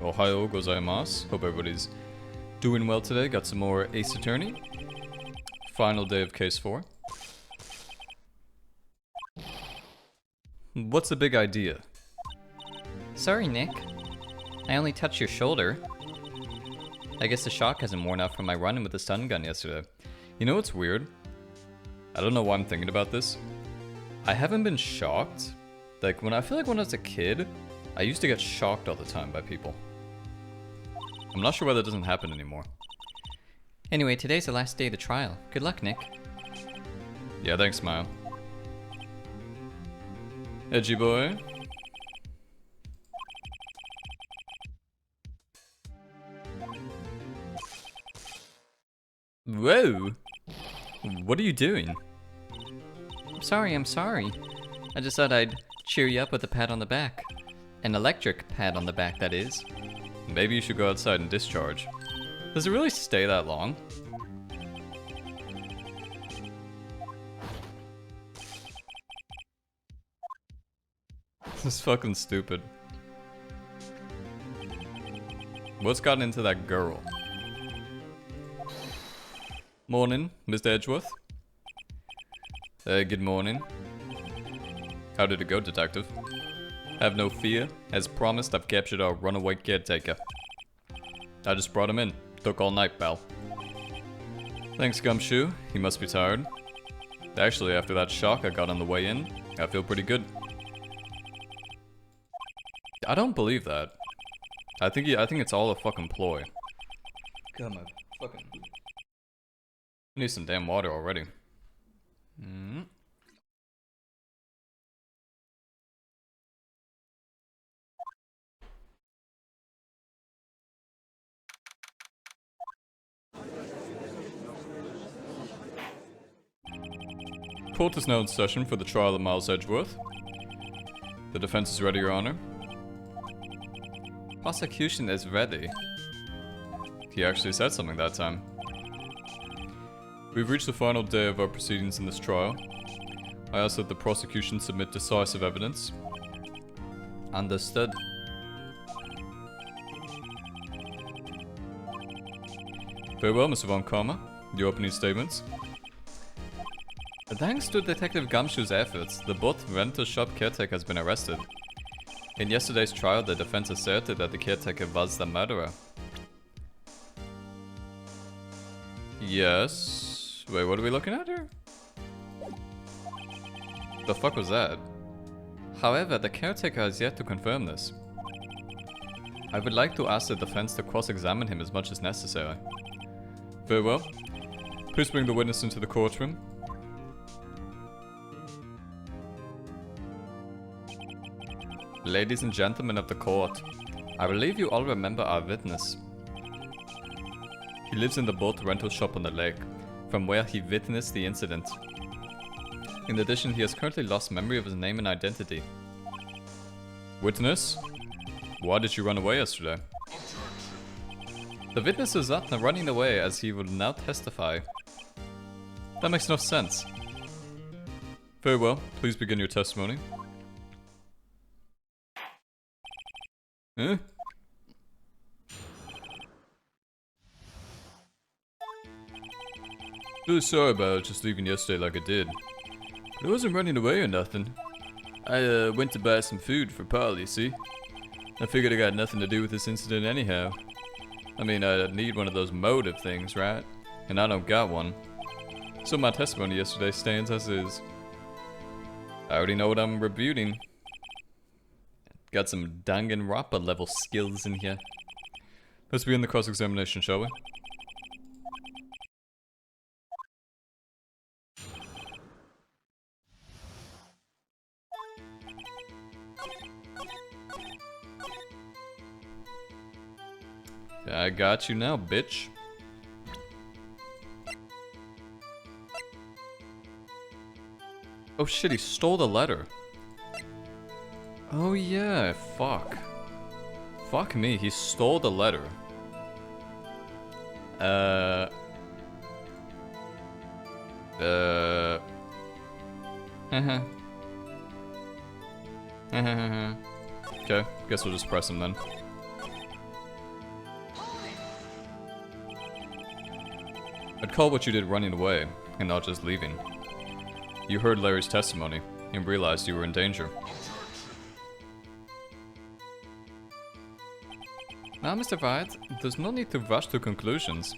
Ohio gozaimasu. Hope everybody's doing well today. Got some more Ace Attorney. Final day of case 4. What's the big idea? Sorry, Nick. I only touched your shoulder. I guess the shock hasn't worn off from my run-in with the stun gun yesterday. You know what's weird? I don't know why I'm thinking about this. I haven't been shocked. Like, I feel like when I was a kid, I used to get shocked all the time by people. I'm not sure why that doesn't happen anymore. Anyway, today's the last day of the trial. Good luck, Nick. Yeah, thanks, Smile. Edgy boy. Whoa! What are you doing? I'm sorry. I just thought I'd cheer you up with a pat on the back. An electric pat on the back, that is. Maybe you should go outside and discharge. Does it really stay that long? This is fucking stupid. What's gotten into that girl? Morning, Mr. Edgeworth. Good morning. How did it go, detective? Have no fear. As promised, I've captured our runaway caretaker. I just brought him in. Took all night, pal. Thanks, Gumshoe. He must be tired. Actually, after that shock I got on the way in, I feel pretty good. I don't believe that. I think it's all a fucking ploy. God, my fucking... I need some damn water already. Court is now in session for the trial of Miles Edgeworth. The defense is ready, Your Honor. Prosecution is ready. He actually said something that time. We've reached the final day of our proceedings in this trial. I ask that the prosecution submit decisive evidence. Understood. Very well, Mr. Von Kahma. Your opening statements. Thanks to Detective Gumshoe's efforts, the both rental shop caretaker has been arrested. In yesterday's trial, the defense asserted that the caretaker was the murderer. Yes. Wait, what are we looking at here? The fuck was that? However, the caretaker has yet to confirm this. I would like to ask the defense to cross-examine him as much as necessary. Very well. Please bring the witness into the courtroom. Ladies and gentlemen of the court, I believe you all remember our witness. He lives in the boat rental shop on the lake, from where he witnessed the incident. In addition, he has currently lost memory of his name and identity. Witness? Why did you run away yesterday? The witness is not running away as he will now testify. That makes no sense. Very well, please begin your testimony. Huh? Really sorry about just leaving yesterday like I did. But I wasn't running away or nothing. I went to buy some food for Paul, you see. I figured it got nothing to do with this incident anyhow. I mean, I'd need one of those motive things, right? And I don't got one. So my testimony yesterday stands as is. I already know what I'm rebuting. Got some Danganronpa level skills in here. Let's begin the cross-examination, shall we? I got you now, bitch. Oh shit, he stole the letter. Oh yeah, fuck. Fuck me, he stole the letter. Okay, guess we'll just press him then. I'd call what you did running away, and not just leaving. You heard Larry's testimony, and realized you were in danger. Now, Mr. Wright, there's no need to rush to conclusions.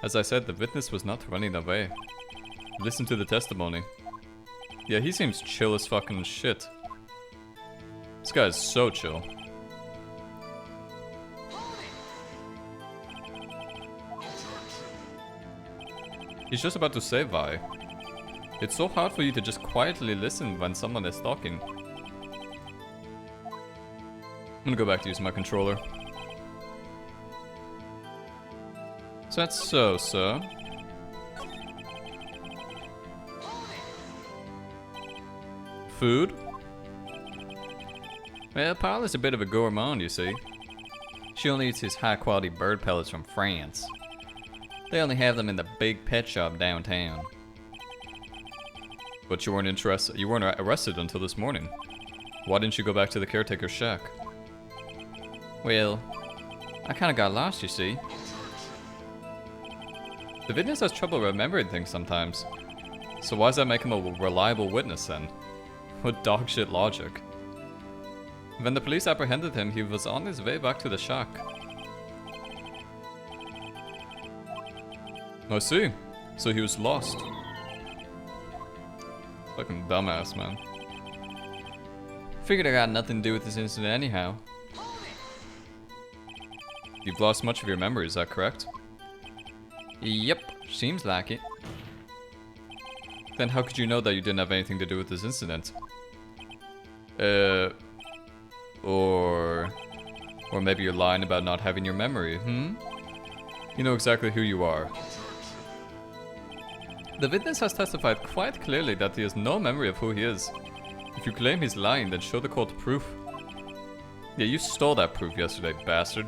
As I said, the witness was not running away. Listen to the testimony. Yeah, he seems chill as fucking shit. This guy is so chill. He's just about to say why. It's so hard for you to just quietly listen when someone is talking. I'm gonna go back to using my controller. So that's so, sir. Food? Well, Paul is a bit of a gourmand, you see. She only eats his high-quality bird pellets from France. They only have them in the big pet shop downtown. But you weren't arrested until this morning. Why didn't you go back to the caretaker's shack? Well, I kinda got lost, you see. The witness has trouble remembering things sometimes. So why does that make him a reliable witness then? What dogshit logic. When the police apprehended him, he was on his way back to the shack. I see. So he was lost. Fucking dumbass, man. Figured I got nothing to do with this incident anyhow. You've lost much of your memory, is that correct? Yep, seems like it. Then how could you know that you didn't have anything to do with this incident? Or maybe you're lying about not having your memory, You know exactly who you are. The witness has testified quite clearly that he has no memory of who he is. If you claim he's lying, then show the court proof. Yeah, you stole that proof yesterday, bastard.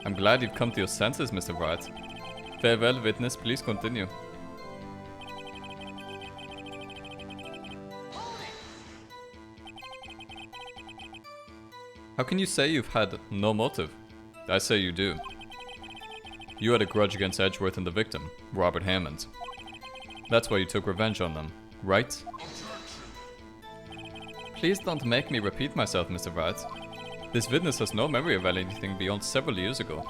I'm glad you've come to your senses, Mr. Wright. Farewell, witness, please continue. How can you say you've had no motive? I say you do. You had a grudge against Edgeworth and the victim, Robert Hammond. That's why you took revenge on them, right? Please don't make me repeat myself, Mr. Wright. This witness has no memory of anything beyond several years ago.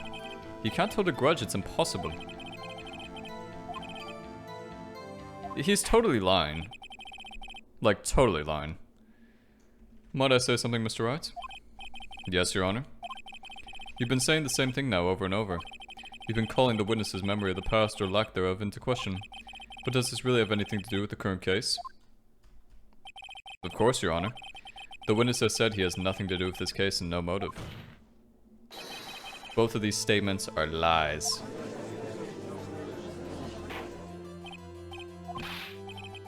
He can't hold a grudge, it's impossible. He's totally lying. Like, totally lying. Might I say something, Mr. Wright? Yes, Your Honor. You've been saying the same thing now over and over. You've been calling the witness's memory of the past or lack thereof into question. But does this really have anything to do with the current case? Of course, Your Honor. The witness has said he has nothing to do with this case and no motive. Both of these statements are lies.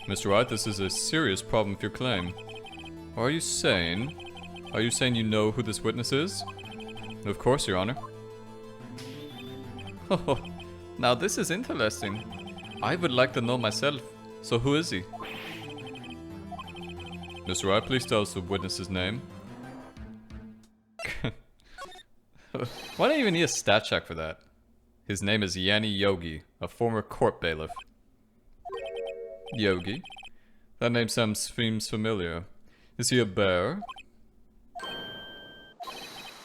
Mr. Wright, this is a serious problem with your claim. Are you saying you know who this witness is? Of course, Your Honor. Oh, now this is interesting. I would like to know myself. So who is he? Mr. Wright, please tell us the witness's name. Why don't you even need a stat check for that? His name is Yanni Yogi, a former court bailiff. Yogi? That name seems familiar. Is he a bear?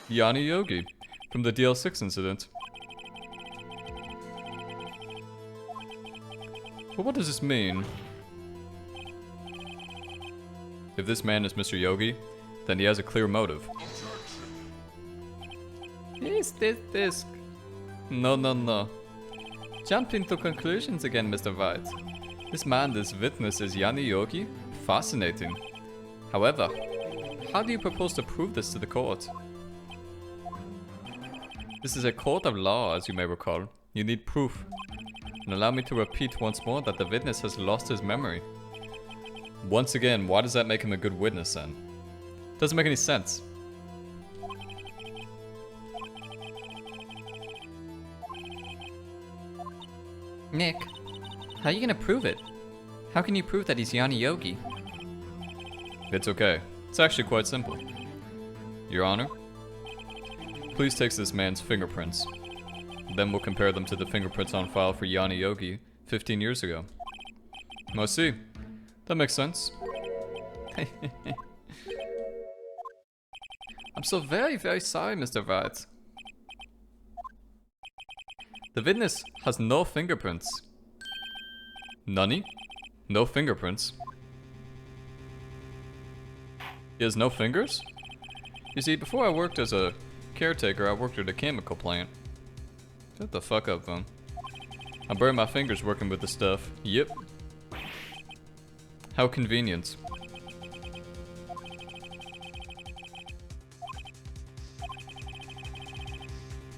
Yanni Yogi, from the DL6 incident. But what does this mean? If this man is Mr. Yogi, then he has a clear motive. Is this? No. Jump into conclusions again, Mr. Wright. This man, this witness, is Yanni Yogi? Fascinating. However, how do you propose to prove this to the court? This is a court of law, as you may recall. You need proof. And allow me to repeat once more that the witness has lost his memory. Once again, why does that make him a good witness then? Doesn't make any sense. Nick, how are you gonna prove it? How can you prove that he's Yanni Yogi? It's okay. It's actually quite simple. Your Honor, Please take this man's fingerprints. Then we'll compare them to the fingerprints on file for Yanni Yogi 15 years ago. I see. That makes sense. I'm so very, very sorry, Mr. Wright. The witness has no fingerprints. Nani? No fingerprints? He has no fingers? You see, before I worked as a caretaker, I worked at a chemical plant. Shut the fuck up, Vaughn. I burned my fingers working with the stuff. Yep. How convenient.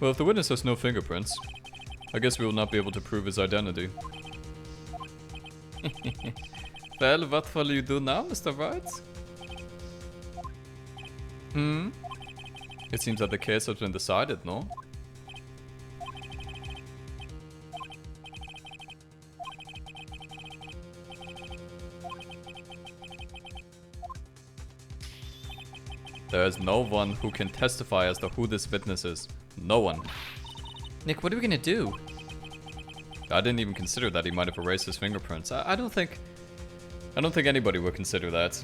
Well, if the witness has no fingerprints, I guess we will not be able to prove his identity. Well, what will you do now, Mr. Wright? It seems that the case has been decided, no? There is no one who can testify as to who this witness is. No one. Nick, what are we gonna do? I didn't even consider that he might have erased his fingerprints. I don't think anybody would consider that.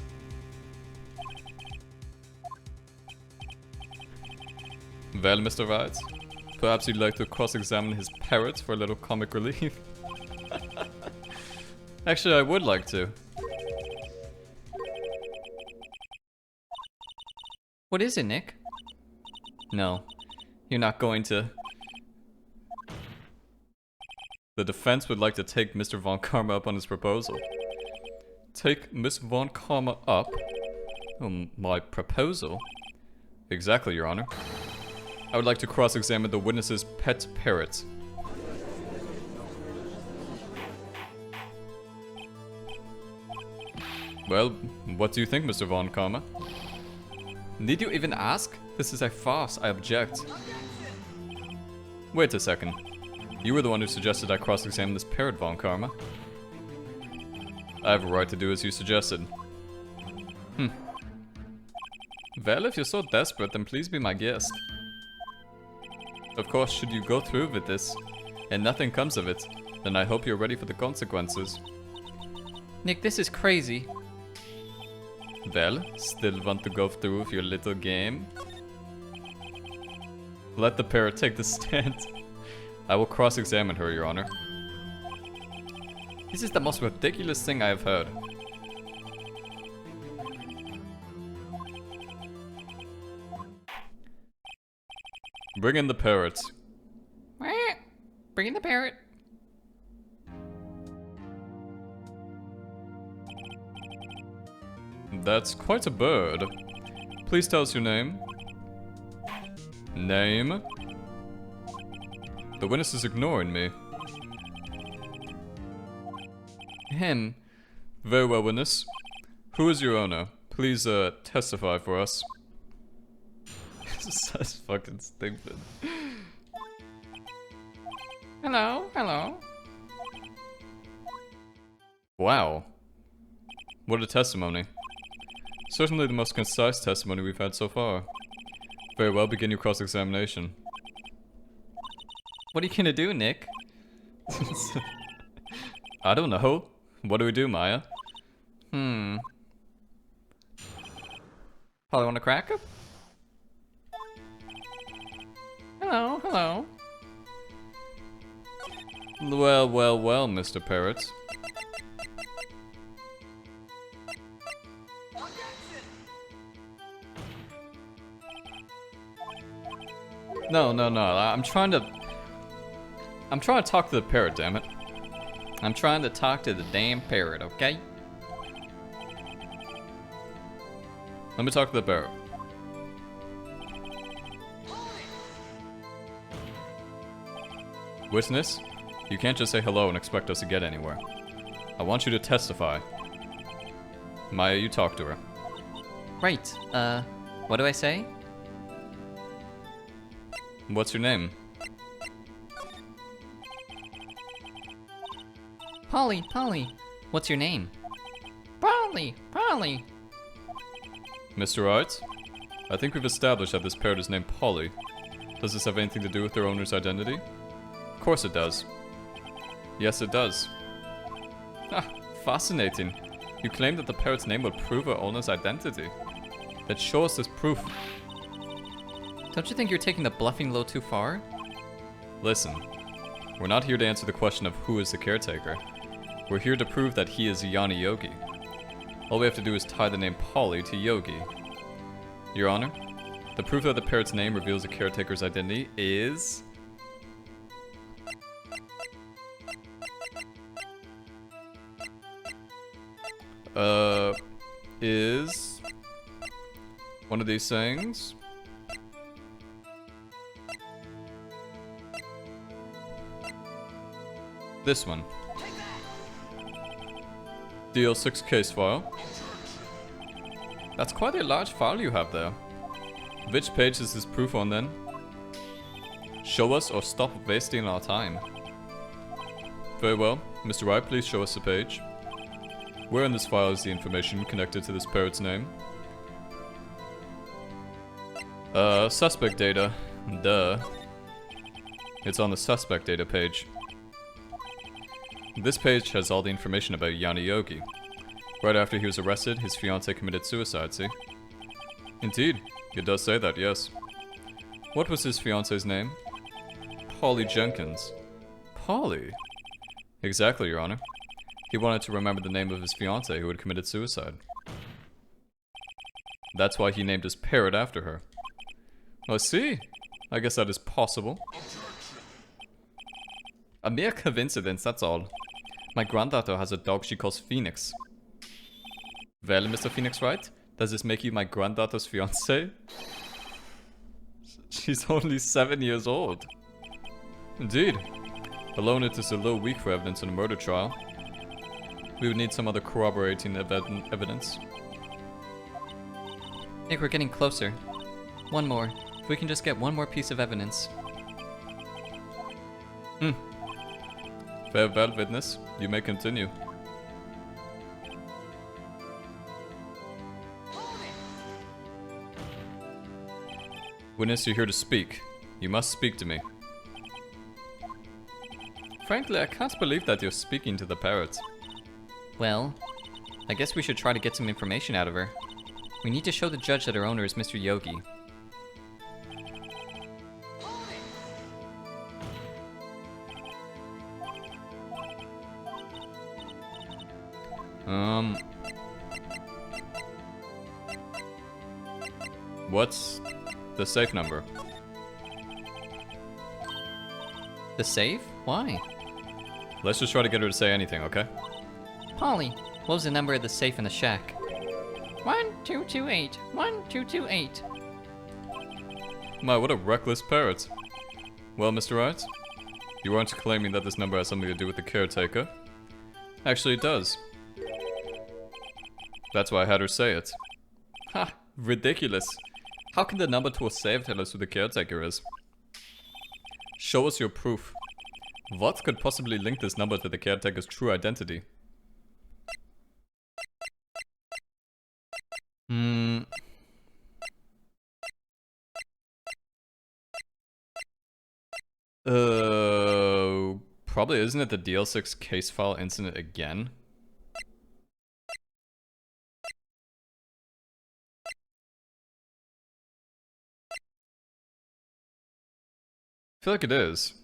Well, Mr. Wright, perhaps you'd like to cross-examine his parrots for a little comic relief? Actually, I would like to. What is it, Nick? No, you're not going to. The defense would like to take Mr. Von Karma up on his proposal. Take Miss Von Karma up? My proposal? Exactly, Your Honor. I would like to cross-examine the witness's pet parrot. Well, what do you think, Mr. Von Karma? Need you even ask? This is a farce. I object. Wait a second. You were the one who suggested I cross-examine this parrot, Von Karma. I have a right to do as you suggested. Well, if you're so desperate, then please be my guest. Of course, should you go through with this, and nothing comes of it, then I hope you're ready for the consequences. Nick, this is crazy. Well, still want to go through with your little game? Let the parrot take the stand. I will cross-examine her, Your Honor. This is the most ridiculous thing I have heard. Bring in the parrot. Bring in the parrot. That's quite a bird. Please tell us your name. Name? The witness is ignoring me. Him. Very well, witness. Who is your owner? Please, testify for us. That's fucking stupid. Hello, hello. Wow. What a testimony. Certainly the most concise testimony we've had so far. Very well, begin your cross-examination. What are you gonna do, Nick? I don't know. What do we do, Maya? Probably wanna crack him? Hello, hello. Well, well, well, Mr. Parrot. No, I'm trying to talk to the parrot, damn it. I'm trying to talk to the damn parrot, okay? Let me talk to the parrot. Witness, you can't just say hello and expect us to get anywhere. I want you to testify. Maya, you talk to her. Right, what do I say? What's your name? Polly. What's your name? Polly. Mr. Wright? I think we've established that this parrot is named Polly. Does this have anything to do with their owner's identity? Of course it does. Yes, it does. Ah, fascinating. You claim that the parrot's name will prove our owner's identity. Then show us this proof. Don't you think you're taking the bluffing a little too far? Listen, we're not here to answer the question of who is the caretaker. We're here to prove that he is Yanni Yogi. All we have to do is tie the name Polly to Yogi. Your Honor, the proof that the parrot's name reveals the caretaker's identity is... is... one of these things. This one. DL6 case file. That's quite a large file you have there. Which page is this proof on then? Show us or stop wasting our time. Very well. Mr. Wright, please show us the page. Where in this file is the information connected to this parrot's name? Suspect data. Duh. It's on the suspect data page. This page has all the information about Yanni Yogi. Right after he was arrested, his fiancée committed suicide, see? Indeed, it does say that, yes. What was his fiancée's name? Polly Jenkins. Polly? Exactly, Your Honor. He wanted to remember the name of his fiancée who had committed suicide. That's why he named his parrot after her. I see. I guess that is possible. A mere coincidence, that's all. My granddaughter has a dog she calls Phoenix. Well, Mr. Phoenix Wright, does this make you my granddaughter's fiancé? She's only 7 years old. Indeed. Alone it is a little weak for evidence in a murder trial. We would need some other corroborating evidence. Nick, we're getting closer. One more. If we can just get one more piece of evidence. Fair well, witness. You may continue. Witness, you're here to speak. You must speak to me. Frankly, I can't believe that you're speaking to the parrot. Well, I guess we should try to get some information out of her. We need to show the judge that her owner is Mr. Yogi. What's the safe number? The safe? Why? Let's just try to get her to say anything, okay? Polly, what was the number of the safe in the shack? 1228. 1228. My, what a reckless parrot. Well, Mr. Wright, you aren't claiming that this number has something to do with the caretaker. Actually, it does. That's why I had her say it. Ha! Ridiculous. How can the number to a safe tell us who the caretaker is? Show us your proof. What could possibly link this number to the caretaker's true identity? Probably isn't it the DL6 case file incident again? I feel like it is.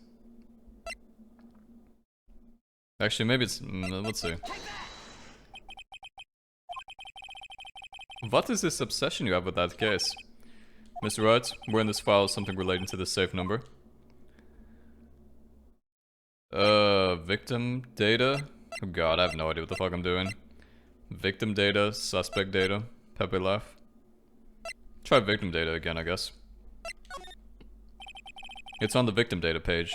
Actually, maybe it's... let's see. What is this obsession you have with that case? Mr. Wright, where in this file is something relating to this safe number? Victim data? Oh god, I have no idea what the fuck I'm doing. Victim data, suspect data, Pepe laugh. Try victim data again, I guess. It's on the victim data page.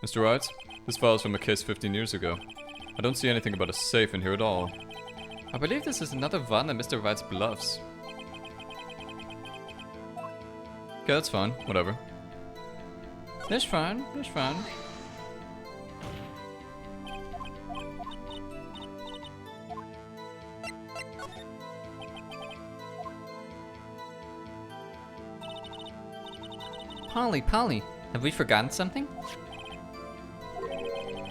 Mr. Wright, this file is from a case 15 years ago. I don't see anything about a safe in here at all. I believe this is another vahn that Mr. Wright's bluffs. Okay, that's fine. Whatever. That's fine. That's fine. Polly, have we forgotten something?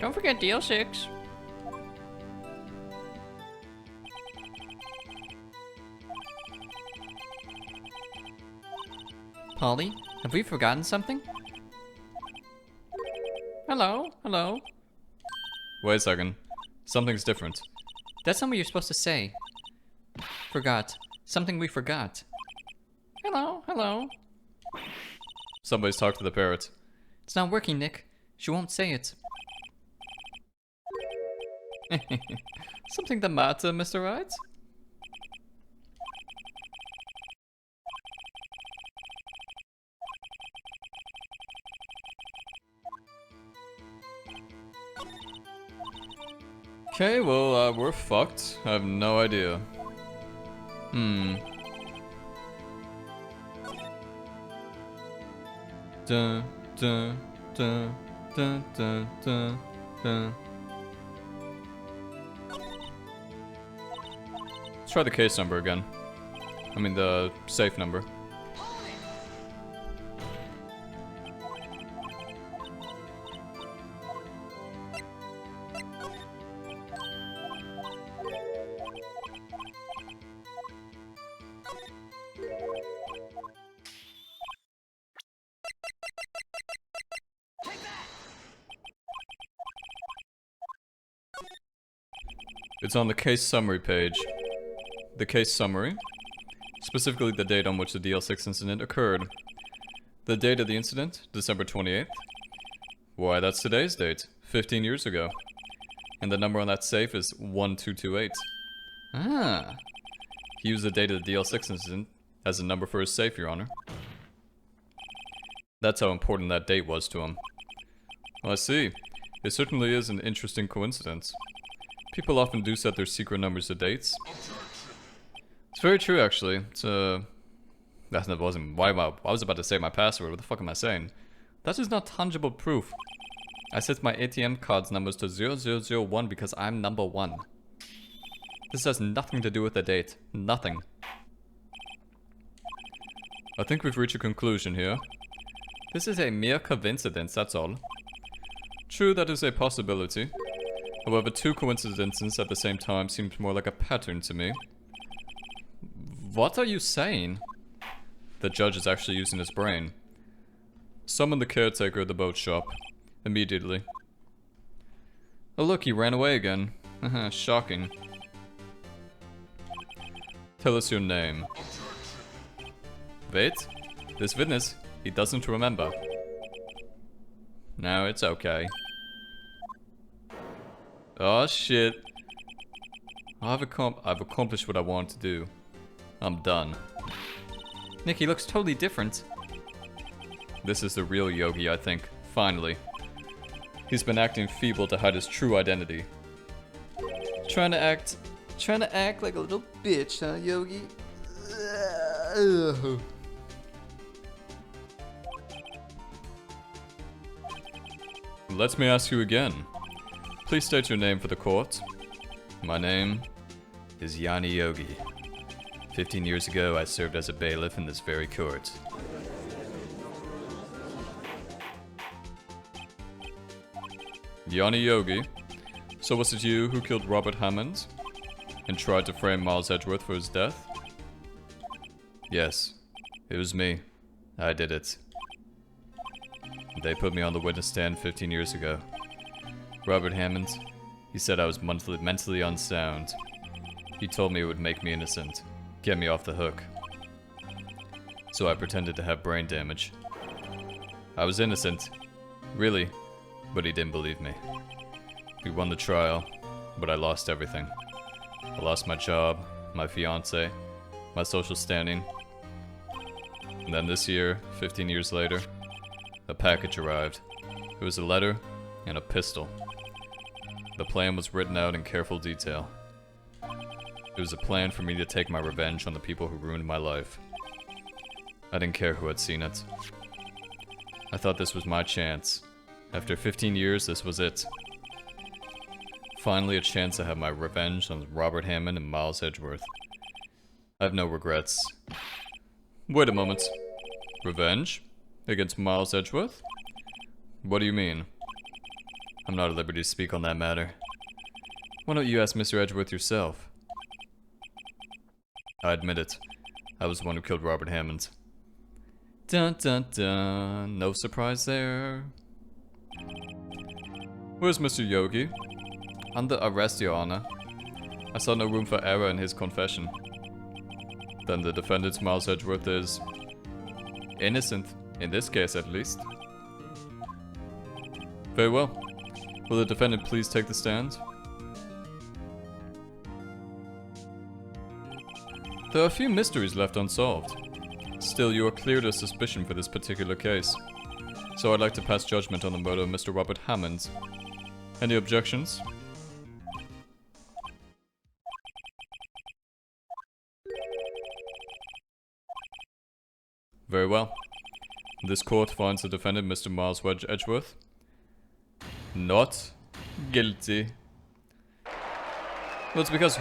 Don't forget DL6. Polly, have we forgotten something? Hello? Wait a second. Something's different. That's not what you're supposed to say. Forgot. Something we forgot. Hello? Somebody's talked to the parrot. It's not working, Nick. She won't say it. Something the matter, Mr. Wright? Okay, well, we're fucked. I have no idea. Dun, dun, dun, dun, dun, dun, dun. Let's try the case number again. I mean the safe number. It's on the case summary page. The case summary, specifically the date on which the DL6 incident occurred. The date of the incident, December 28th. Why, that's today's date, 15 years ago. And the number on that safe is 1228. Ah. He used the date of the DL6 incident as a number for his safe, Your Honor. That's how important that date was to him. Well, I see. It certainly is an interesting coincidence. People often do set their secret numbers to dates. It's very true, actually. It's, that wasn't... I was about to say my password. What the fuck am I saying? That is not tangible proof. I set my ATM card's numbers to 0001 because I'm number 1. This has nothing to do with the date. Nothing. I think we've reached a conclusion here. This is a mere coincidence, that's all. True, that is a possibility. However, two coincidences at the same time seems more like a pattern to me. What are you saying? The judge is actually using his brain. Summon the caretaker of the boat shop. Immediately. Oh look, he ran away again. Shocking. Tell us your name. Wait, this witness, he doesn't remember. No, it's okay. Oh shit. I've accomplished what I wanted to do. I'm done. Nick, he looks totally different. This is the real Yogi, I think. Finally. He's been acting feeble to hide his true identity. Trying to act like a little bitch, huh, Yogi? Let me ask you again. Please state your name for the court. My name is Yanni Yogi. 15 years ago, I served as a bailiff in this very court. Yanni Yogi. So was it you who killed Robert Hammond and tried to frame Miles Edgeworth for his death? Yes, it was me. I did it. They put me on the witness stand 15 years ago. Robert Hammond, he said I was mentally unsound. He told me it would make me innocent, get me off the hook. So I pretended to have brain damage. I was innocent, really, but he didn't believe me. We won the trial, but I lost everything. I lost my job, my fiance, my social standing. And then this year, 15 years later, a package arrived. It was a letter and a pistol. The plan was written out in careful detail. It was a plan for me to take my revenge on the people who ruined my life. I didn't care who had seen it. I thought this was my chance. After 15 years, this was it. Finally, a chance to have my revenge on Robert Hammond and Miles Edgeworth. I have no regrets. Wait a moment. Revenge? Against Miles Edgeworth? What do you mean? I'm not at liberty to speak on that matter. Why don't you ask Mr. Edgeworth yourself? I admit it. I was the one who killed Robert Hammond. Dun dun dun. No surprise there. Where's Mr. Yogi? Under arrest, Your Honor. I saw no room for error in his confession. Then the defendant, Miles Edgeworth, is innocent, in this case at least. Very well. Will the defendant please take the stand? There are a few mysteries left unsolved. Still, you are cleared of suspicion for this particular case. So I'd like to pass judgment on the murder of Mr. Robert Hammond. Any objections? Very well. This court finds the defendant, Mr. Miles Edgeworth, not guilty. Well, it's because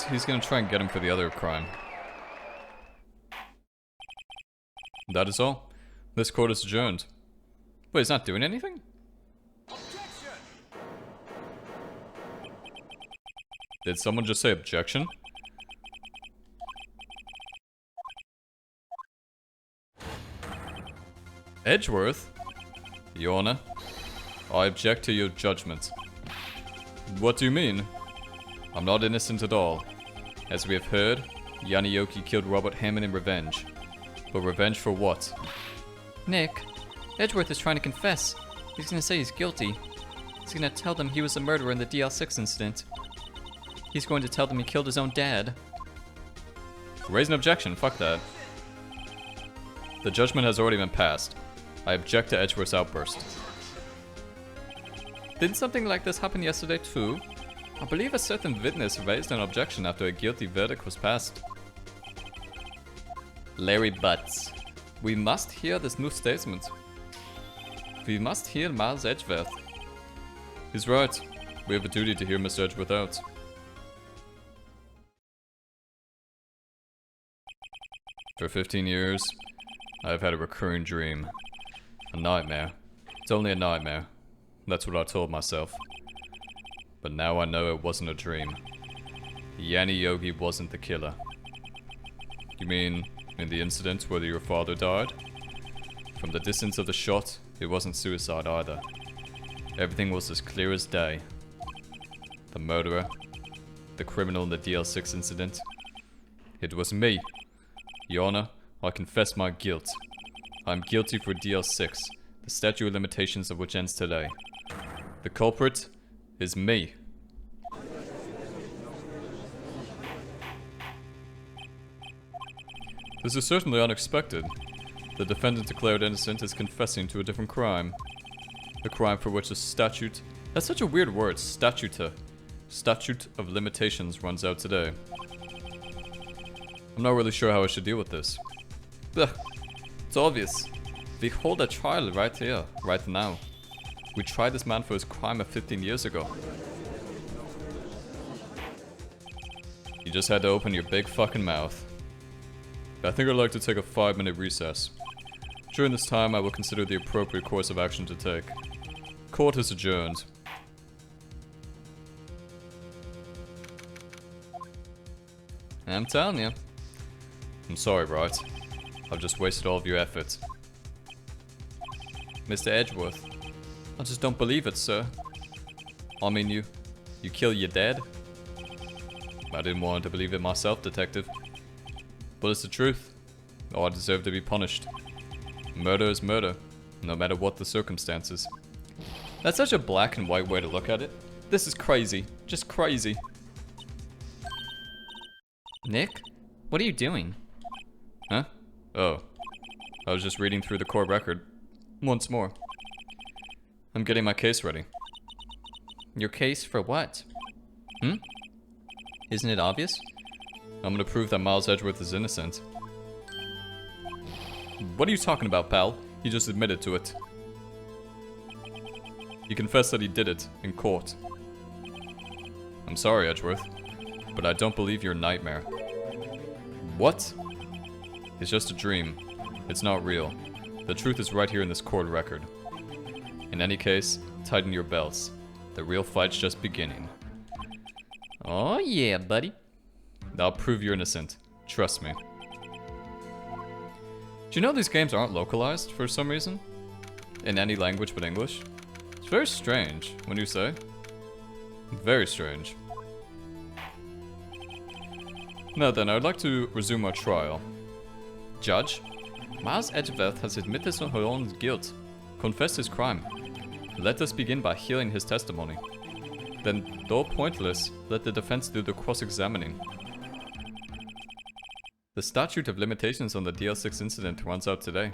he's gonna try and get him for the other crime. That is all. This court is adjourned. Wait, he's not doing anything? Did someone just say objection? Edgeworth? Your Honor, I object to your judgment. What do you mean? I'm not innocent at all. As we have heard, Yanioki killed Robert Hammond in revenge. But revenge for what? Nick, Edgeworth is trying to confess. He's gonna say he's guilty. He's gonna tell them he was the murderer in the DL6 incident. He's going to tell them he killed his own dad. Raise an objection, fuck that. The judgment has already been passed. I object to Edgeworth's outburst. Didn't something like this happen yesterday too? I believe a certain witness raised an objection after a guilty verdict was passed. Larry Butts. We must hear this new statement. We must hear Miles Edgeworth. He's right. We have a duty to hear Mr. Edgeworth out. For 15 years, I have had a recurring dream. A nightmare. It's only a nightmare. That's what I told myself. But now I know it wasn't a dream. Yanni Yogi wasn't the killer. You mean in the incident where your father died? From the distance of the shot, it wasn't suicide either. Everything was as clear as day. The murderer, the criminal in the DL6 incident, it was me. Your Honor, I confess my guilt. I'm guilty for DL6, the statute of limitations of which ends today. The culprit is me. This is certainly unexpected. The defendant declared innocent is confessing to a different crime. A crime for which the statute... That's such a weird word, statute. Statute of limitations runs out today. I'm not really sure how I should deal with this. Ugh, it's obvious. We hold a trial right here, right now. We tried this man for his crime of 15 years ago. You just had to open your big fucking mouth. I think I'd like to take a 5-minute recess. During this time, I will consider the appropriate course of action to take. Court is adjourned. I'm telling you. I'm sorry, Wright. I've just wasted all of your efforts. Mr. Edgeworth, I just don't believe it, sir. I mean, you kill your dad? I didn't want to believe it myself, Detective. But it's the truth. I deserve to be punished. Murder is murder, no matter what the circumstances. That's such a black and white way to look at it. This is crazy. Just crazy. Nick? What are you doing? Huh? Oh. I was just reading through the court record. Once more. I'm getting my case ready. Your case for what? Isn't it obvious? I'm gonna prove that Miles Edgeworth is innocent. What are you talking about, pal? He just admitted to it. He confessed that he did it in court. I'm sorry, Edgeworth, but I don't believe your nightmare. What? It's just a dream. It's not real. The truth is right here in this court record. In any case, tighten your belts. The real fight's just beginning. Oh yeah, buddy. I'll prove you're innocent. Trust me. Do you know these games aren't localized for some reason? In any language but English? It's very strange, when you say. Very strange. Now then, I would like to resume our trial. Judge, Miles Edgeworth has admitted to her own guilt, confessed his crime. Let us begin by hearing his testimony. Then, though pointless, let the defense do the cross-examining. The statute of limitations on the DL6 incident runs out today.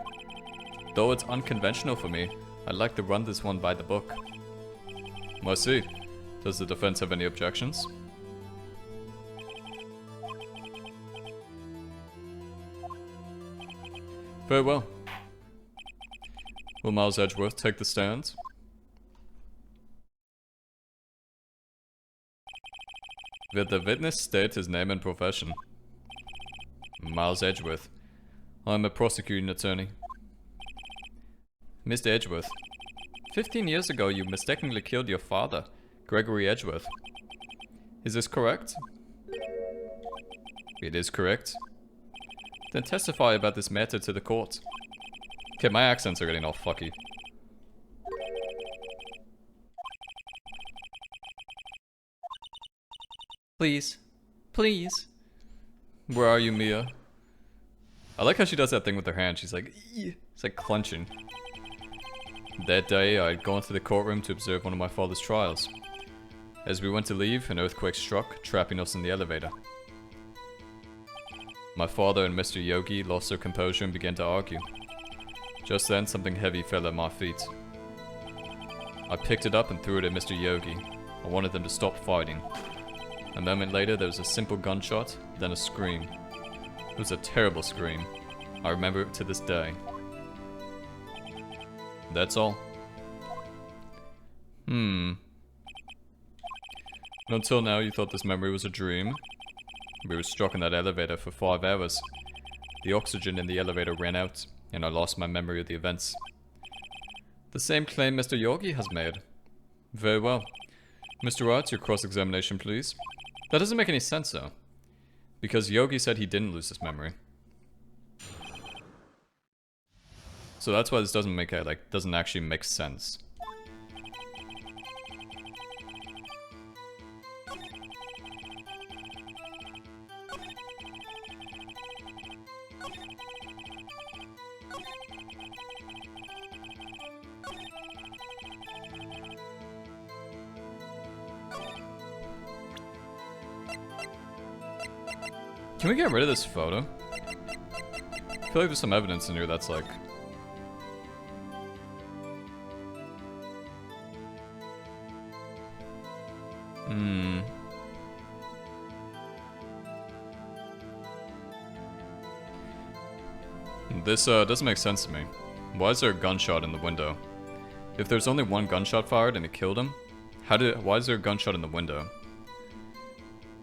Though it's unconventional for me, I'd like to run this one by the book. I see. Does the defense have any objections? Very well. Will Miles Edgeworth take the stand? Will the witness state his name and profession? Miles Edgeworth. I am a prosecuting attorney. Mr. Edgeworth, 15 years ago you mistakenly killed your father, Gregory Edgeworth. Is this correct? It is correct. Then testify about this matter to the court. Okay, my accents are getting all fucky. Please. Please. Where are you, Mia? I like how she does that thing with her hand. She's like, "Eeh." It's like clenching. That day, I had gone to the courtroom to observe one of my father's trials. As we went to leave, an earthquake struck, trapping us in the elevator. My father and Mr. Yogi lost their composure and began to argue. Just then, something heavy fell at my feet. I picked it up and threw it at Mr. Yogi. I wanted them to stop fighting. A moment later, there was a simple gunshot, then a scream. It was a terrible scream. I remember it to this day. That's all. Until now, you thought this memory was a dream. We were stuck in that elevator for 5 hours. The oxygen in the elevator ran out, and I lost my memory of the events. The same claim Mr. Yogi has made. Very well. Mr. Wright, your cross-examination, please. That doesn't make any sense, though. Because Yogi said he didn't lose his memory. So that's why this doesn't make it, like, doesn't actually make sense. Can we get rid of this photo? I feel like there's some evidence in here that's like... This doesn't make sense to me. Why is there a gunshot in the window? If there's only one gunshot fired and it killed him, why is there a gunshot in the window?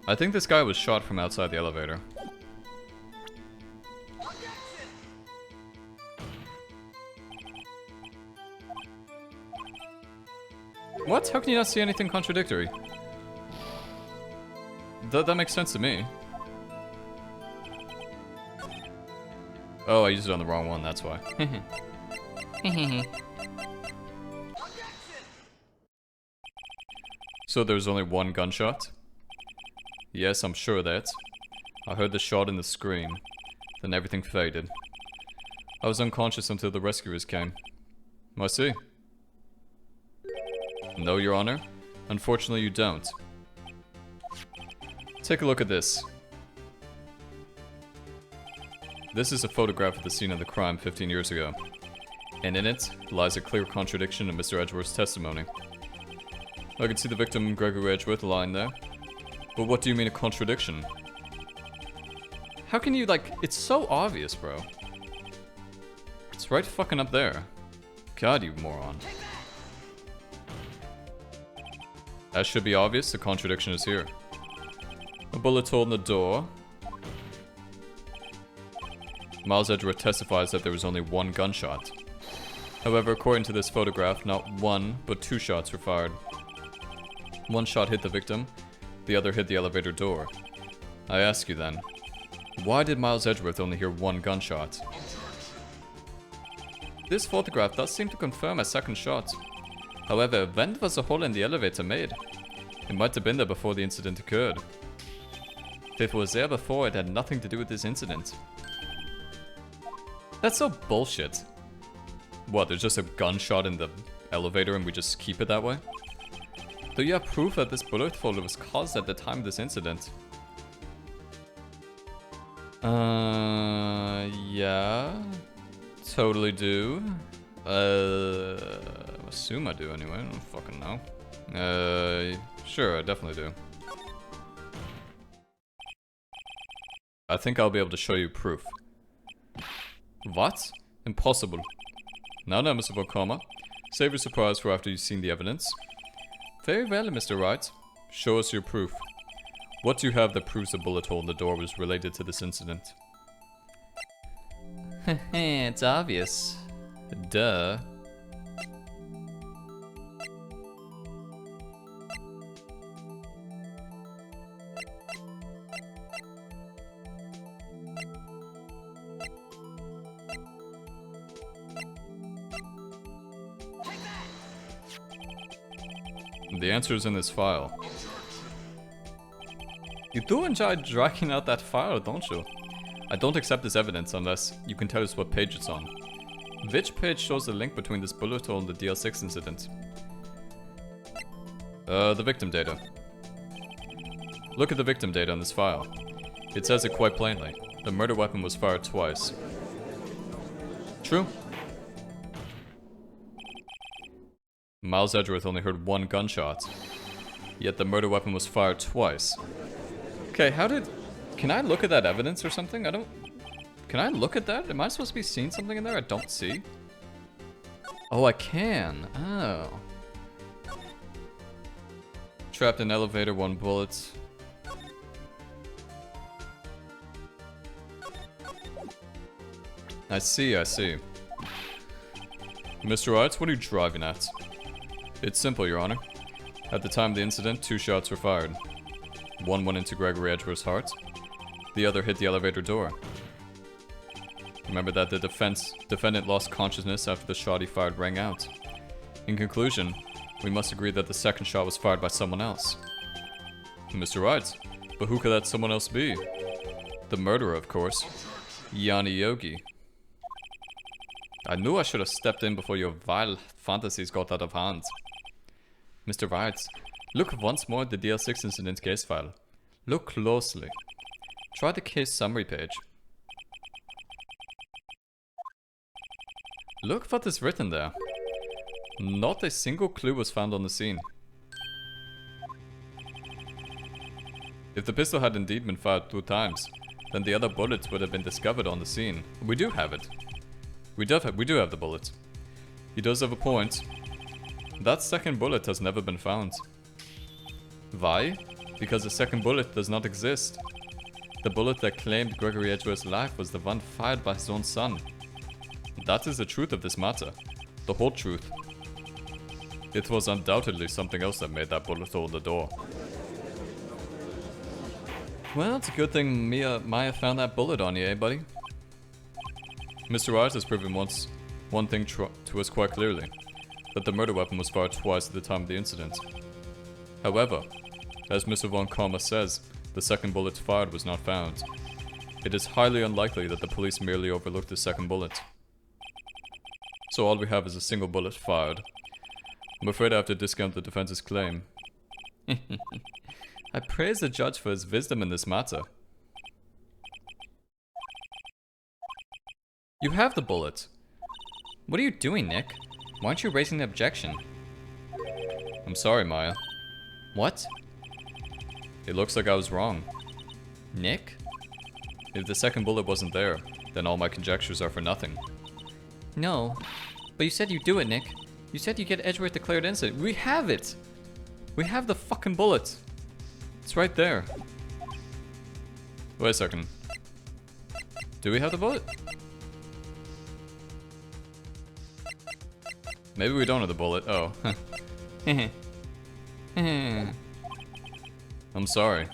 I think this guy was shot from outside the elevator. What? How can you not see anything contradictory? That makes sense to me. Oh, I used it on the wrong one, that's why. So there's only one gunshot? Yes, I'm sure of that. I heard the shot and the scream. Then everything faded. I was unconscious until the rescuers came. I see. No, Your Honor. Unfortunately, you don't. Take a look at this. This is a photograph of the scene of the crime 15 years ago. And in it lies a clear contradiction in Mr. Edgeworth's testimony. I can see the victim, Gregory Edgeworth, lying there. But what do you mean a contradiction? How can you, like, it's so obvious, bro. It's right fucking up there. God, you moron. That should be obvious, the contradiction is here. A bullet hole in the door. Miles Edgeworth testifies that there was only one gunshot. However, according to this photograph, not one, but 2 shots were fired. One shot hit the victim, the other hit the elevator door. I ask you then, why did Miles Edgeworth only hear 1 gunshot? This photograph does seem to confirm a second shot. However, when was the hole in the elevator made? It might have been there before the incident occurred. If it was there before, it had nothing to do with this incident. That's so bullshit. What, there's just a gunshot in the elevator and we just keep it that way? Do you have proof that this bullet hole was caused at the time of this incident? Yeah. Totally do. I assume I do anyway, I don't fucking know. Sure, I definitely do. I think I'll be able to show you proof. What? Impossible. Now, Mr. von Kahma. Save your surprise for after you've seen the evidence. Very well, Mr. Wright. Show us your proof. What do you have that proves the bullet hole in the door was related to this incident? It's obvious. Duh. The answer is in this file. You do enjoy dragging out that file, don't you? I don't accept this evidence unless you can tell us what page it's on. Which page shows the link between this bullet hole and the DL6 incident? The victim data. Look at the victim data on this file. It says it quite plainly. The murder weapon was fired twice. True. Miles Edgeworth only heard 1 gunshot. Yet the murder weapon was fired twice. Okay, how did... Can I look at that evidence or something? I don't... Can I look at that? Am I supposed to be seeing something in there I don't see? Oh, I can. Oh. Trapped in elevator, 1 bullet. I see, I see. Mr. Wright, what are you driving at? It's simple, Your Honor. At the time of the incident, 2 shots were fired. One went into Gregory Edgeworth's heart. The other hit the elevator door. Remember that the defendant lost consciousness after the shot he fired rang out. In conclusion, we must agree that the second shot was fired by someone else. Mr. Wright, but who could that someone else be? The murderer, of course. Yanni Yogi. I knew I should have stepped in before your vile fantasies got out of hand. Mr. Wright, look once more at the DL6 incident case file. Look closely. Try the case summary page. Look what is written there. Not a single clue was found on the scene. If the pistol had indeed been fired 2 times, then the other bullets would have been discovered on the scene. We do have it. We do have the bullet. He does have a point. That second bullet has never been found. Why? Because the second bullet does not exist. The bullet that claimed Gregory Edgeworth's life was the one fired by his own son. That is the truth of this matter. The whole truth. It was undoubtedly something else that made that bullet hole in the door. Well, it's a good thing Maya found that bullet on you, eh, buddy? Mr. Wright has proven one thing to us quite clearly. That the murder weapon was fired twice at the time of the incident. However, as Mr. von Kahma says, the second bullet fired was not found. It is highly unlikely that the police merely overlooked the second bullet. So all we have is a single bullet fired. I'm afraid I have to discount the defense's claim. I praise the judge for his wisdom in this matter. You have the bullet. What are you doing, Nick? Why aren't you raising the objection? I'm sorry, Maya. What? It looks like I was wrong. Nick? If the second bullet wasn't there, then all my conjectures are for nothing. No, but you said you do it, Nick. You said you get Edgeworth declared innocent. We have it! We have the fucking bullet. It's right there. Wait a second. Do we have the bullet? Maybe we don't have the bullet. Oh. I'm sorry.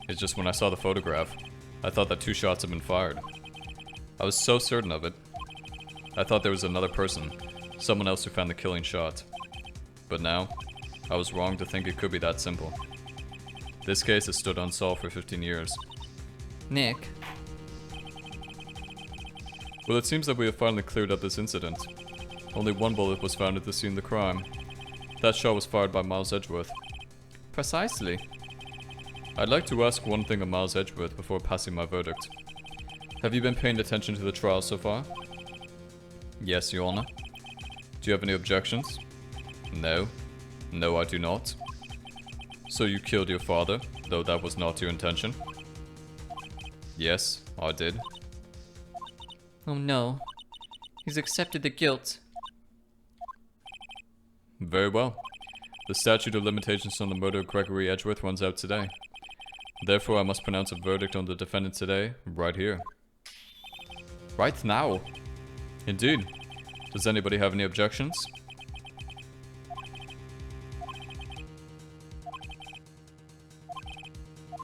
It's just when I saw the photograph, I thought that 2 shots had been fired. I was so certain of it. I thought there was another person, someone else who found the killing shot. But now, I was wrong to think it could be that simple. This case has stood unsolved for 15 years. Nick. Well, it seems that we have finally cleared up this incident. Only 1 bullet was found at the scene of the crime. That shot was fired by Miles Edgeworth. Precisely. I'd like to ask one thing of Miles Edgeworth before passing my verdict. Have you been paying attention to the trial so far? Yes, Your Honor. Do you have any objections? No. No, I do not. So you killed your father, though that was not your intention? Yes, I did. Oh no. He's accepted the guilt. Very well. The statute of limitations on the murder of Gregory Edgeworth runs out today. Therefore, I must pronounce a verdict on the defendant today, right here. Right now? Indeed. Does anybody have any objections?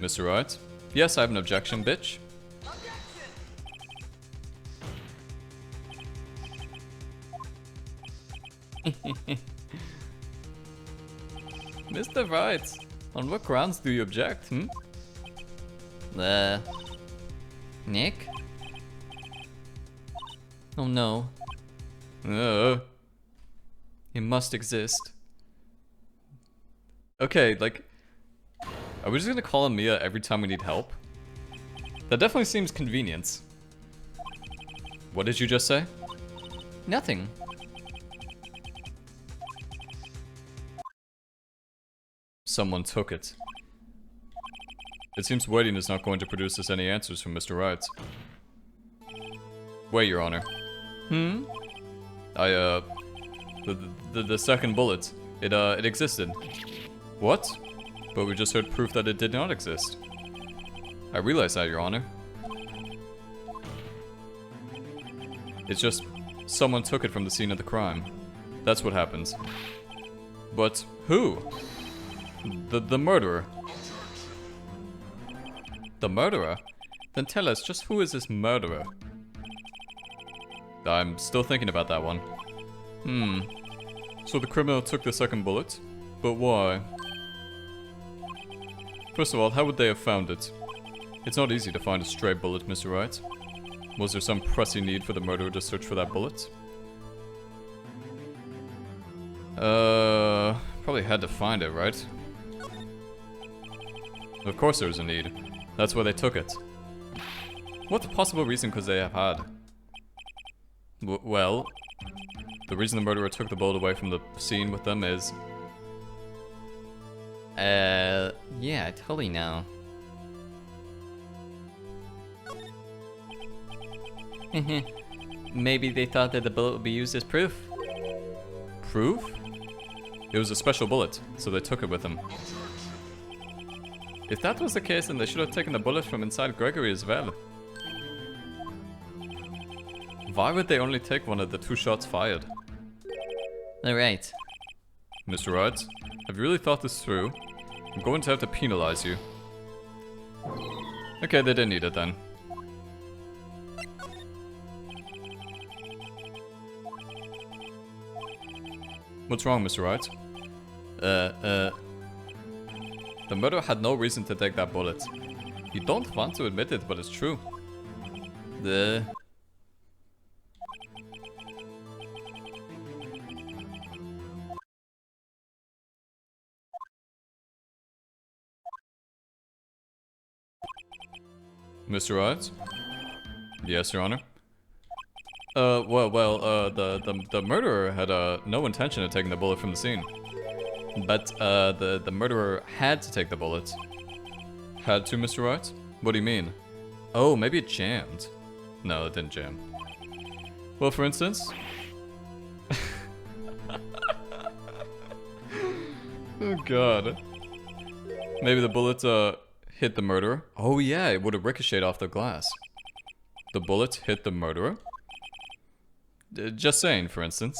Mr. Wright? Yes, I have an objection, bitch. Mr. Wright, on what grounds do you object, Nick? Oh no. It must exist. Okay, like... Are we just gonna call him Mia every time we need help? That definitely seems convenient. What did you just say? Nothing. Someone took it. It seems waiting is not going to produce us any answers from Mr. Wright. Wait, Your Honor. The second bullet. It existed. What? But we just heard proof that it did not exist. I realize that, Your Honor. It's just, someone took it from the scene of the crime. That's what happens. But who? The murderer. The murderer? Then tell us, just who is this murderer? I'm still thinking about that one. So the criminal took the second bullet? But why? First of all, how would they have found it? It's not easy to find a stray bullet, Mr. Wright. Was there some pressing need for the murderer to search for that bullet? Probably had to find it, right? Of course there was a need. That's why they took it. What possible reason could they have had? Well, the reason the murderer took the bullet away from the scene with them is... yeah, I totally know. Maybe they thought that the bullet would be used as proof. Proof? It was a special bullet, so they took it with them. If that was the case, then they should have taken the bullet from inside Gregory as well. Why would they only take one of the 2 shots fired? Alright. Mr. Wright, have you really thought this through? I'm going to have to penalize you. Okay, they didn't need it then. What's wrong, Mr. Wright? The murderer had no reason to take that bullet. You don't want to admit it, but it's true. Mr. Wright? Yes, Your Honor. The murderer had no intention of taking the bullet from the scene. But the murderer had to take the bullet. Had to, Mr. Wright? What do you mean? Oh, maybe it jammed. No, it didn't jam. Well, for instance... Oh god. Maybe the bullet hit the murderer. Oh yeah, it would have ricocheted off the glass. The bullet hit the murderer? Just saying, for instance.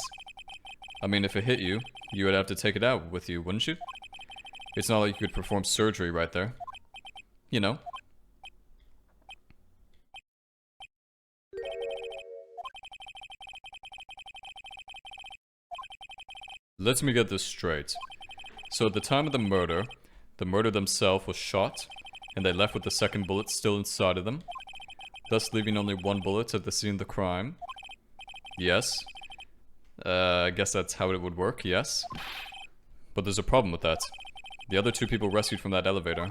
I mean, if it hit you, you would have to take it out with you, wouldn't you? It's not like you could perform surgery right there. You know. Let me get this straight. So at the time of the murder themselves was shot, and they left with the second bullet still inside of them, thus leaving only one bullet at the scene of the crime. Yes. I guess that's how it would work, yes. But there's a problem with that. The other two people rescued from that elevator,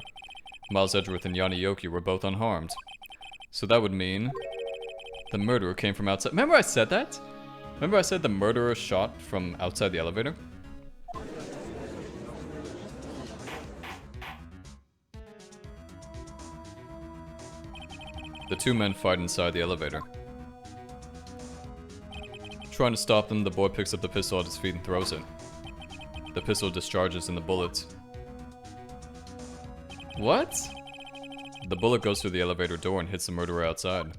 Miles Edgeworth and Yanni Yoki, were both unharmed. So that would mean the murderer came from outside. Remember I said that? Remember I said the murderer shot from outside the elevator? The two men fight inside the elevator. Trying to stop them, the boy picks up the pistol at his feet and throws it. The pistol discharges in the bullet. What? The bullet goes through the elevator door and hits the murderer outside.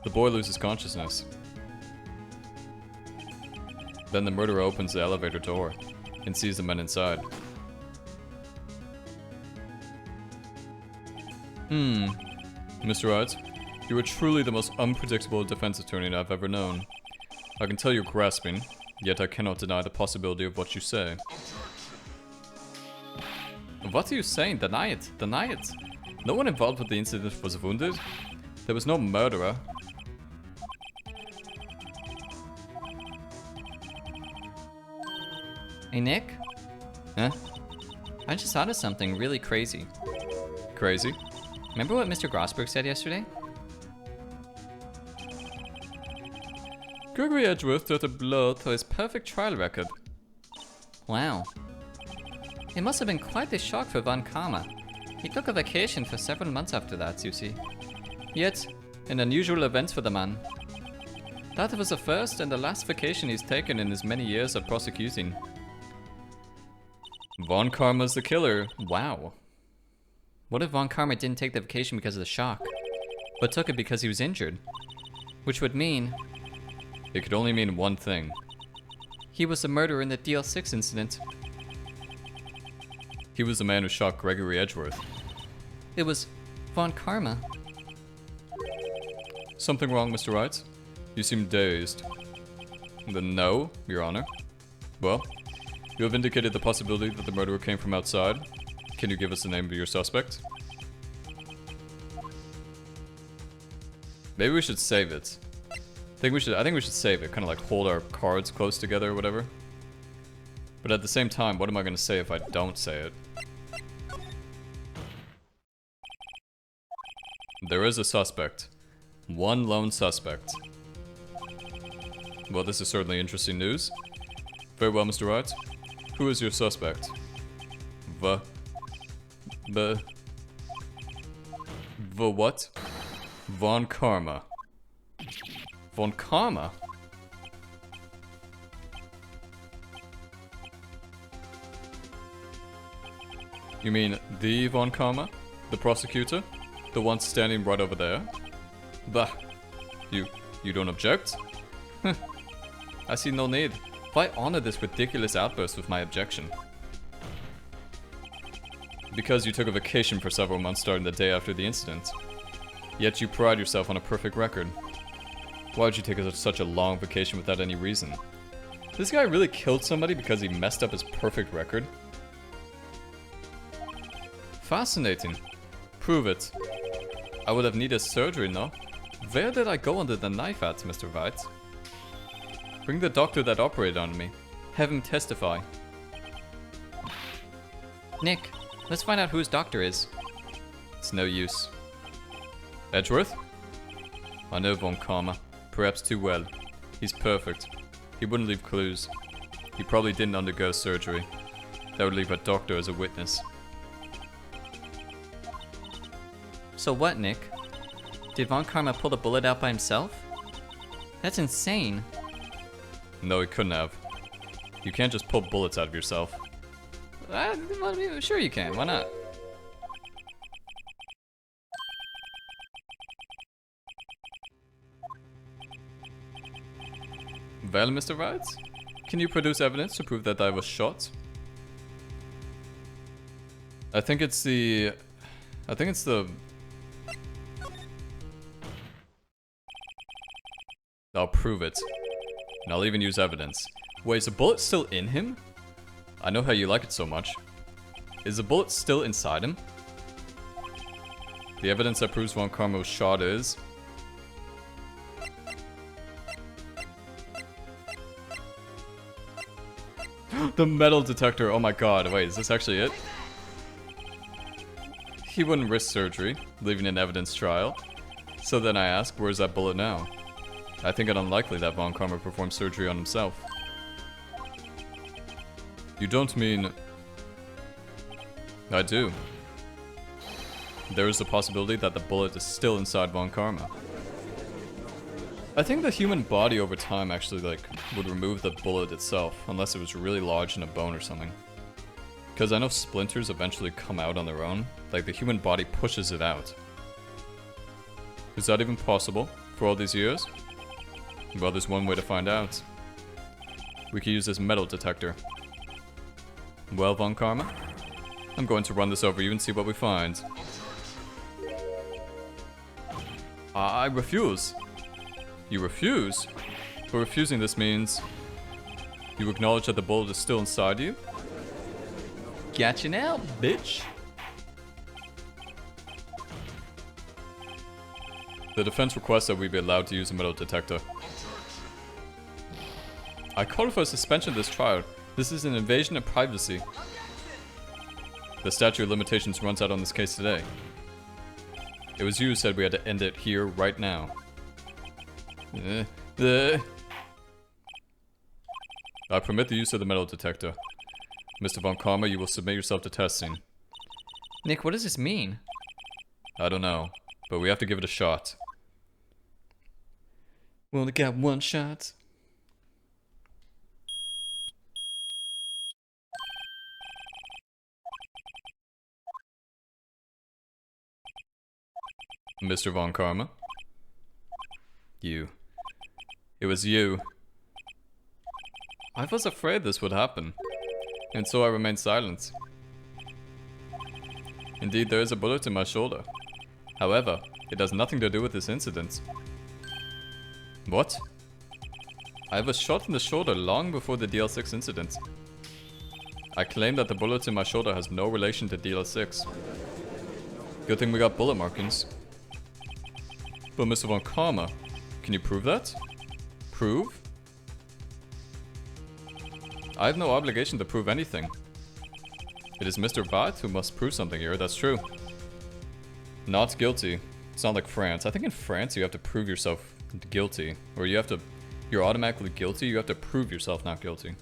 The boy loses consciousness. Then the murderer opens the elevator door and sees the men inside. Mr. Wright, you are truly the most unpredictable defense attorney I've ever known. I can tell you're grasping, yet I cannot deny the possibility of what you say. What are you saying? Deny it. Deny it. No one involved with the incident was wounded. There was no murderer. Hey, Nick? Huh? I just thought of something really crazy. Crazy? Remember what Mr. Grossberg said yesterday? Gregory Edgeworth threw blood to his perfect trial record. Wow. It must have been quite the shock for Von Kahma. He took a vacation for several months after that, you see. Yet, an unusual event for the man. That was the first and the last vacation he's taken in his many years of prosecuting. Von Karma's the killer. Wow. What if Von Karma didn't take the vacation because of the shock, but took it because he was injured? Which would mean... It could only mean one thing. He was the murderer in the DL6 incident. He was the man who shot Gregory Edgeworth. It was Von Karma. Something wrong, Mr. Wright? You seem dazed. Then no, Your Honor. Well, you have indicated the possibility that the murderer came from outside. Can you give us the name of your suspect? Maybe we should save it. I think we should save it, kind of like hold our cards close together or whatever. But at the same time, what am I going to say if I don't say it? There is a suspect. One lone suspect. Well, this is certainly interesting news. Very well, Mr. Wright. Who is your suspect? The what? Von Karma. Von Karma? You mean the Von Karma? The prosecutor? The one standing right over there? Bah. You don't object? I see no need. Why honor this ridiculous outburst with my objection? Because you took a vacation for several months starting the day after the incident. Yet you pride yourself on a perfect record. Why would you take such a long vacation without any reason? This guy really killed somebody because he messed up his perfect record? Fascinating. Prove it. I would have needed surgery, no? Where did I go under the knife at, Mr. Wright? Bring the doctor that operated on me. Have him testify. Nick, let's find out who his doctor is. It's no use. Edgeworth? I know Von Karma. Perhaps too well. He's perfect. He wouldn't leave clues. He probably didn't undergo surgery. That would leave a doctor as a witness. So what, Nick? Did Von Karma pull the bullet out by himself? That's insane. No, he couldn't have. You can't just pull bullets out of yourself. Well, sure you can. Why not? Well, Mr. Wright, can you produce evidence to prove that I was shot? I think it's the... I'll prove it. And I'll even use evidence. Wait, is the bullet still in him? I know how you like it so much. Is the bullet still inside him? The evidence that proves Von Karma was shot is... the metal detector, oh my god, wait, is this actually it? He wouldn't risk surgery, leaving an evidence trial. So then I ask, where's that bullet now? I think it unlikely that Von Karma performed surgery on himself. You don't mean... I do. There is a possibility that the bullet is still inside Von Karma. I think the human body over time actually, like, would remove the bullet itself, unless it was really large in a bone or something. Because I know splinters eventually come out on their own, like the human body pushes it out. Is that even possible for all these years? Well, there's one way to find out. We could use this metal detector. Well, Von Karma, I'm going to run this over you and see what we find. I refuse. You refuse? But refusing this means... you acknowledge that the bullet is still inside you? Gotcha now, bitch. The defense requests that we be allowed to use a metal detector. I called for a suspension of this trial. This is an invasion of privacy. The statute of limitations runs out on this case today. It was you who said we had to end it here, right now. I permit the use of the metal detector. Mr. Von Karma, you will submit yourself to testing. Nick, what does this mean? I don't know, but we have to give it a shot. We only got one shot. Mr. Von Karma? You. It was you. I was afraid this would happen, and so I remained silent. Indeed, there is a bullet in my shoulder. However, it has nothing to do with this incident. What? I was shot in the shoulder long before the DL6 incident. I claim that the bullet in my shoulder has no relation to DL6. Good thing we got bullet markings. But Mr. Von Karma, can you prove that? Prove? I have no obligation to prove anything. It is Mr. Wright who must prove something here, that's true. Not guilty. It's not like France. I think in France you have to prove yourself guilty. Or you're automatically guilty, you have to prove yourself not guilty.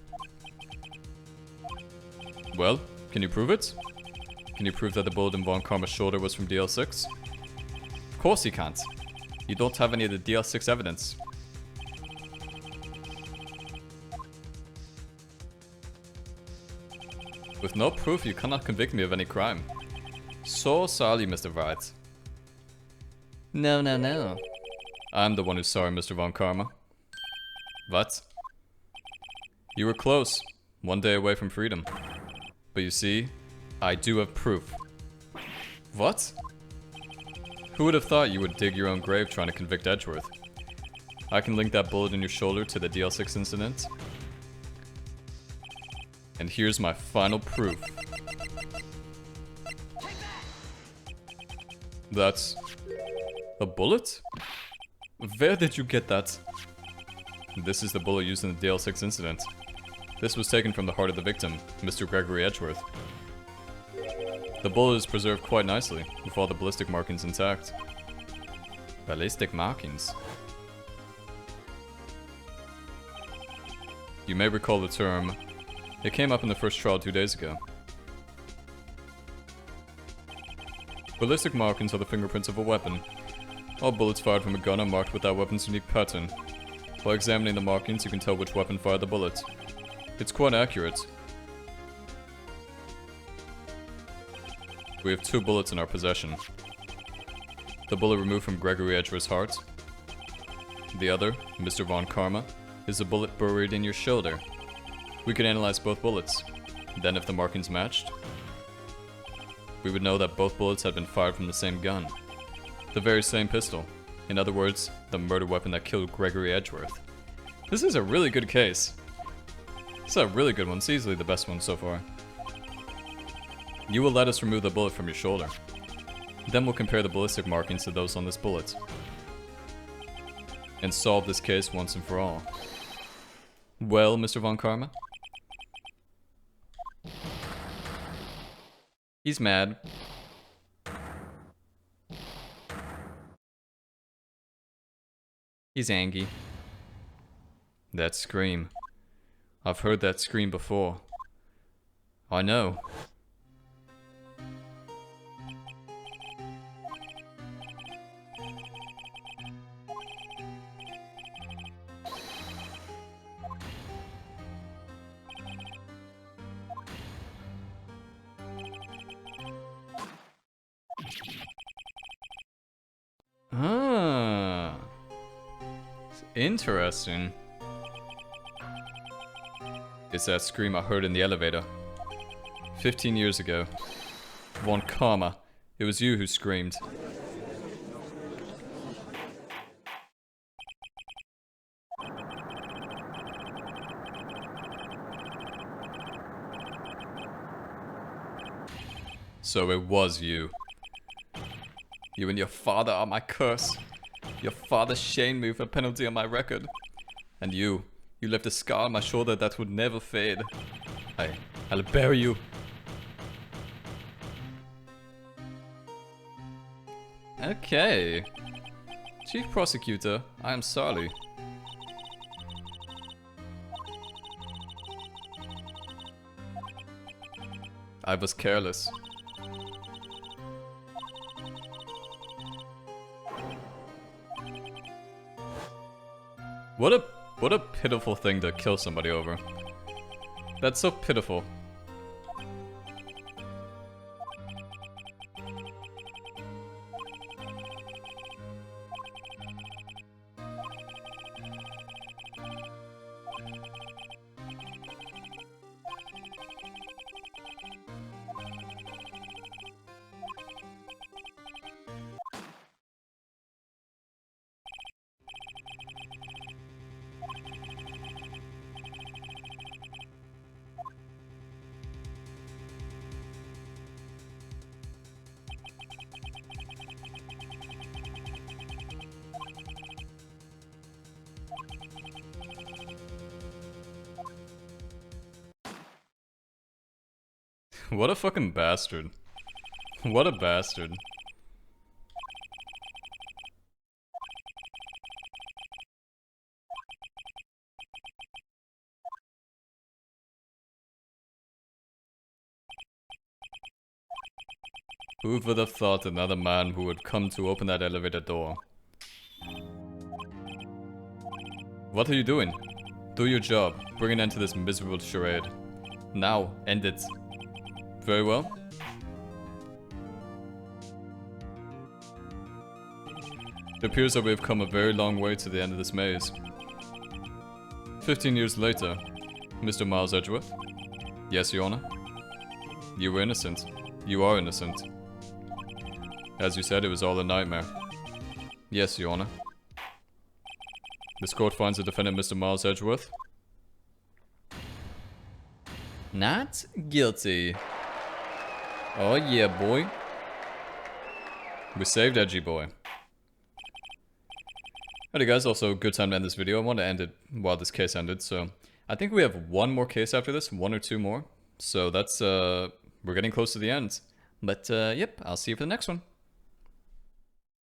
Well, can you prove it? Can you prove that the bullet in Von Karma's shoulder was from DL6? Of course you can't. You don't have any of the DL6 evidence. With no proof, you cannot convict me of any crime. So sorry, Mr. Wright. No, no, no. I'm the one who's sorry, Mr. Von Karma. What? You were close. One day away from freedom. But you see, I do have proof. What? Who would have thought you would dig your own grave trying to convict Edgeworth? I can link that bullet in your shoulder to the DL6 incident. And here's my final proof. That's a bullet? Where did you get that? This is the bullet used in the DL6 incident. This was taken from the heart of the victim, Mr. Gregory Edgeworth. The bullet is preserved quite nicely, with all the ballistic markings intact. Ballistic markings? You may recall the term. It came up in the first trial 2 days ago. Ballistic markings are the fingerprints of a weapon. All bullets fired from a gun are marked with that weapon's unique pattern. By examining the markings, you can tell which weapon fired the bullet. It's quite accurate. We have 2 bullets in our possession. The bullet removed from Gregory Edgeworth's heart. The other, Mr. Von Karma, is a bullet buried in your shoulder. We could analyze both bullets. Then if the markings matched, we would know that both bullets had been fired from the same gun. The very same pistol. In other words, the murder weapon that killed Gregory Edgeworth. This is a really good case. This is a really good one. It's easily the best one so far. You will let us remove the bullet from your shoulder. Then we'll compare the ballistic markings to those on this bullet. And solve this case once and for all. Well, Mr. Von Karma? He's mad. He's angry. That scream. I've heard that scream before. I know. Ah. Interesting. It's that scream I heard in the elevator. 15 years ago. Von Karma. It was you who screamed. So it was you. You and your father are my curse. Your father shamed me for penalty on my record. And you left a scar on my shoulder that would never fade. I'll bury you. Okay. Chief Prosecutor, I am sorry. I was careless. What a pitiful thing to kill somebody over. That's so pitiful. What a fucking bastard. What a bastard. Who would have thought another man who would come to open that elevator door? What are you doing? Do your job. Bring an end to this miserable charade. Now, end it. Very well. It appears that we have come a very long way to the end of this maze. 15 years later, Mr. Miles Edgeworth. Yes, Your Honor. You were innocent. You are innocent. As you said, it was all a nightmare. Yes, Your Honor. This court finds the defendant, Mr. Miles Edgeworth, not guilty. Oh yeah, boy. We saved Edgy Boy. Alrighty guys, also good time to end this video. I want to end it while this case ended, so I think we have one more case after this, one or two more. So that's, we're getting close to the end. But, yep, I'll see you for the next one.